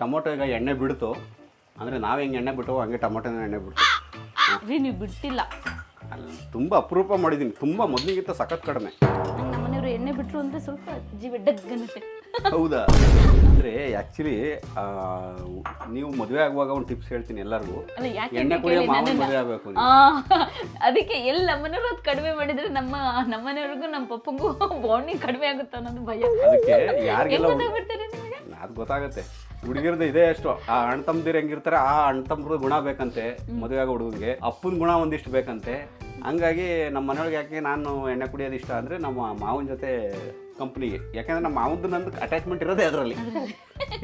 Tomato ಈಗ ಎಣ್ಣೆ ಬಿಡ್ತು ಅಂದರೆ ನಾವು ಹೆಂಗೆ ಎಣ್ಣೆ ಬಿಟ್ಟು ಹಂಗೆ ಟೊಮೊಟೊನ ಎಣ್ಣೆ ಬಿಡ್ತು. ರೀ ನೀವು ಬಿಡ್ತಿಲ್ಲ. ಅಲ್ಲಿ ತುಂಬ ಅಪರೂಪ ಮಾಡಿದ್ದೀನಿ, ತುಂಬ ಮೊದಲಿಗಿಂತ ಸಖತ್ ಕಡಿಮೆ. ನಮ್ಮ ಮನೆಯವರು ಎಣ್ಣೆ ಬಿಟ್ಟರು ಅಂದರೆ ಸ್ವಲ್ಪ ಜೀವ ಡಗ್ಗನ್ನುತ್ತೆ. ಹೌದಾ? ಅಂದರೆ ಆ್ಯಕ್ಚುಲಿ ನೀವು ಮದುವೆ ಆಗುವಾಗ ಒಂದು ಟಿಪ್ಸ್ ಹೇಳ್ತೀನಿ ಎಲ್ಲರಿಗೂ. ಅಲ್ಲ ಯಾಕೆ ಎಣ್ಣೆ ಕುಡಿಯೋ ಮಾವನ ಮದುವೆ ಆಗಬೇಕು. ಅದಕ್ಕೆ ಎಲ್ಲಿ ನಮ್ಮನೆಯವರು ಅದು ಕಡಿಮೆ ಮಾಡಿದರೆ ನಮ್ಮನೆಯವ್ರಿಗೂ ನಮ್ಮ ಪಪ್ಪಂಗೂ ಬಾಂಡಿಂಗ್ ಕಡಿಮೆ ಆಗುತ್ತೆ ಅನ್ನೋದು ಭಯ. ಅದಕ್ಕೆ ಯಾರಿಗೆಲ್ಲ ಗೊತ್ತಾಗ್ಬಿಡ್ತಾರೆ ನಿಮಗೆ? ಅದು ಗೊತ್ತಾಗುತ್ತೆ. ಹುಡುಗಿರ್ದು ಇದೆ ಅಷ್ಟು, ಆ ಅಣ್ಣ ತಮ್ಮದಿರು ಹೆಂಗಿರ್ತಾರೆ ಆ ಅಣ್ಣ ತಮ್ಮರು ಗುಣ ಬೇಕಂತೆ ಮದುವೆ ಆಗೋ ಹುಡುಗನಿಗೆ, ಅಪ್ಪನ ಗುಣ ಒಂದಿಷ್ಟು ಬೇಕಂತೆ. ಹಂಗಾಗಿ ನಮ್ಮ ಮನೆಯೊಳಗೆ ಯಾಕೆ ನಾನು ಎಣ್ಣೆ ಕುಡಿಯೋದು ಇಷ್ಟ ಅಂದರೆ ನಮ್ಮ ಮಾವನ ಜೊತೆ ಕಂಪ್ನಿಗೆ, ಯಾಕೆಂದ್ರೆ ನಮ್ಮ ಮಾವಂದು ನಂದು ಅಟ್ಯಾಚ್ಮೆಂಟ್ ಇರೋದೇ ಅದರಲ್ಲಿ,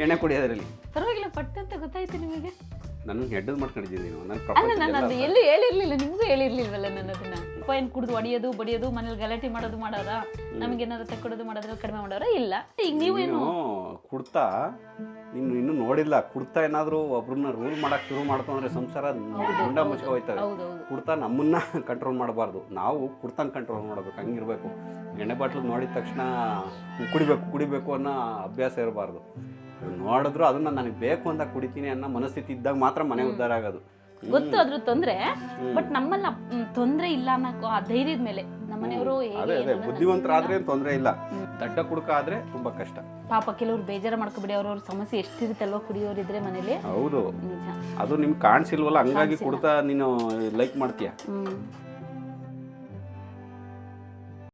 ಎಣ್ಣೆ ಕುಡಿಯೋದ್ರಲ್ಲಿ. ಪರವಾಗಿಲ್ಲ, ಪಟ್ಟಂತ ಗೊತ್ತಾಯ್ತು ನಿಮಗೆ. ನನ್ನ ಹೆಡ್ಡದ್ ಮಾಡ್ಕೊಂಡಿದ್ದೀನಿ ನನ್ನ ಅಲ್ಲ, ನಾನು ಅದು ಎಲ್ಲೂ ಹೇಳಿರ್ಲಿಲ್ಲ, ನಿಮಗೂ ಹೇಳಿರ್ಲಿಲ್ವಲ್ಲ ನಾನು ಅದನ್ನ. ಏನು ಕುಡಿದು ಹೊಡಿಯೋದು ಬಡಿಯೋದು ಮನೇಲಿ ಗಲಾಟೆ ಮಾಡೋದು ಮಾಡೋರ, ನಮಗೇನಾದ್ರು ತಕ್ಕೊಡೋದು ಮಾಡೋದ್ರ ಕಡಿಮೆ ಮಾಡೋರ ಇಲ್ಲ. ಈಗ ನೀವೇನು ಕುಡ್ತಾ ನೀನು ಇನ್ನೂ ನೋಡಿಲ್ಲ, ಕುಡ್ತಾ ಏನಾದರೂ ಒಬ್ರನ್ನ ರೂಲ್ ಮಾಡಕ್ಕೆ ಶುರು ಮಾಡ್ತು ಅಂದರೆ ಸಂಸಾರ ಗುಂಡ ಮುಚ್ಕ ಹೋಯ್ತವೆ. ಕುಡ್ತಾ ನಮ್ಮನ್ನ ಕಂಟ್ರೋಲ್ ಮಾಡಬಾರ್ದು, ನಾವು ಕುಡ್ತಂಗೆ ಕಂಟ್ರೋಲ್ ಮಾಡಬೇಕು, ಹಂಗಿರ್ಬೇಕು. ಎಣ್ಣೆ ಬಾಟ್ಲು ನೋಡಿದ ತಕ್ಷಣ ಕುಡಿಬೇಕು ಅನ್ನೋ ಅಭ್ಯಾಸ ಇರಬಾರ್ದು. ನೋಡಿದ್ರು ಅದನ್ನ ನನಗೆ ಬೇಕು ಅಂತ ಕುಡಿತೀನಿ ಅನ್ನೋ ಮನಸ್ಥಿತಿ ಇದ್ದಾಗ ಮಾತ್ರ ಮನೆ ಉದ್ಧಾರ ಆಗೋದು. ಗೊತ್ತು ಅದ್ರ ತೊಂದ್ರೆ, ಬಟ್ ನಮ್ಮಲ್ಲ ತೊಂದ್ರೆ ಇಲ್ಲ ಅನ್ನೋ ಆ ಧೈರ್ಯದ ಮೇಲೆ ನಮ್ಮನೆಯವರು ಅದೇ ಬುದ್ಧಿವಂತರಾದ್ರೆ ತೊಂದರೆ ಇಲ್ಲ, ದಡ್ಡ ಕುಡುಕ ಆದ್ರೆ ತುಂಬಾ ಕಷ್ಟ. ಪಾಪ ಕೆಲವ್ರು ಬೇಜಾರ ಮಾಡ್ಕೊಬಿಡಿ, ಅವ್ರವ್ರ ಸಮಸ್ಯೆ ಎಷ್ಟಿರುತ್ತಲ್ವ ಕುಡಿಯೋರಿದ್ರೆ ಮನೇಲಿ. ಹೌದು, ನಿಜ. ಅದು ನಿಮ್ಗೆ ಕಾಣಿಸಿಲ್ವಲ್ಲ, ಹಂಗಾಗಿ ಕುಡ್ತಾ ನೀನು ಲೈಕ್ ಮಾಡ್ತೀಯ.